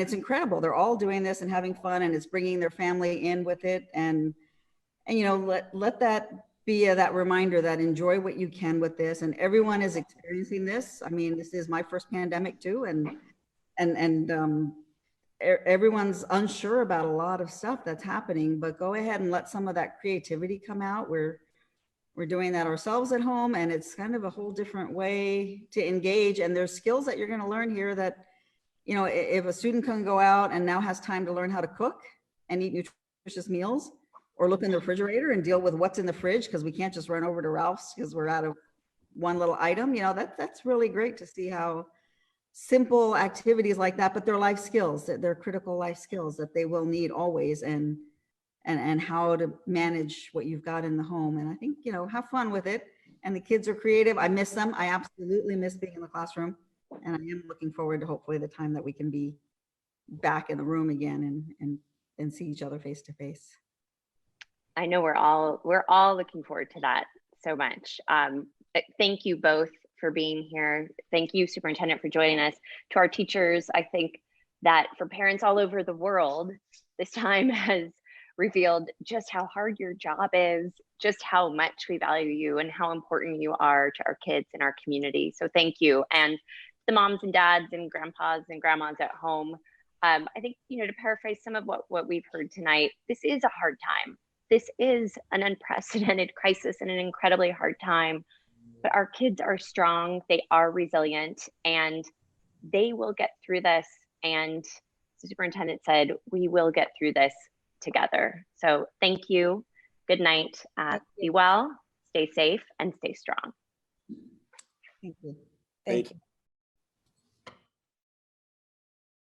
[SPEAKER 3] it's incredible. They're all doing this and having fun, and it's bringing their family in with it. And you know, let that be that reminder that enjoy what you can with this. And everyone is experiencing this. I mean, this is my first pandemic too. And everyone's unsure about a lot of stuff that's happening, but go ahead and let some of that creativity come out. We're doing that ourselves at home, and it's kind of a whole different way to engage. And there's skills that you're going to learn here that, you know, if a student can go out and now has time to learn how to cook and eat nutritious meals, or look in the refrigerator and deal with what's in the fridge, because we can't just run over to Ralph's because we're out of one little item, you know, that's really great to see how simple activities like that, but they're life skills, they're critical life skills that they will need always, and how to manage what you've got in the home. And I think, you know, have fun with it. And the kids are creative. I miss them. I absolutely miss being in the classroom. And I am looking forward to hopefully the time that we can be back in the room again and see each other face to face.
[SPEAKER 1] I know we're all looking forward to that so much. Thank you both for being here. Thank you, Superintendent, for joining us. To our teachers, I think that for parents all over the world, this time has revealed just how hard your job is, just how much we value you and how important you are to our kids and our community. So thank you. And the moms and dads and grandpas and grandmas at home, I think, you know, to paraphrase some of what we've heard tonight, this is a hard time. This is an unprecedented crisis and an incredibly hard time, but our kids are strong, they are resilient, and they will get through this. And the superintendent said, we will get through this together. So thank you. Good night. Be well, stay safe, and stay strong.
[SPEAKER 3] Thank you.
[SPEAKER 4] Thank you.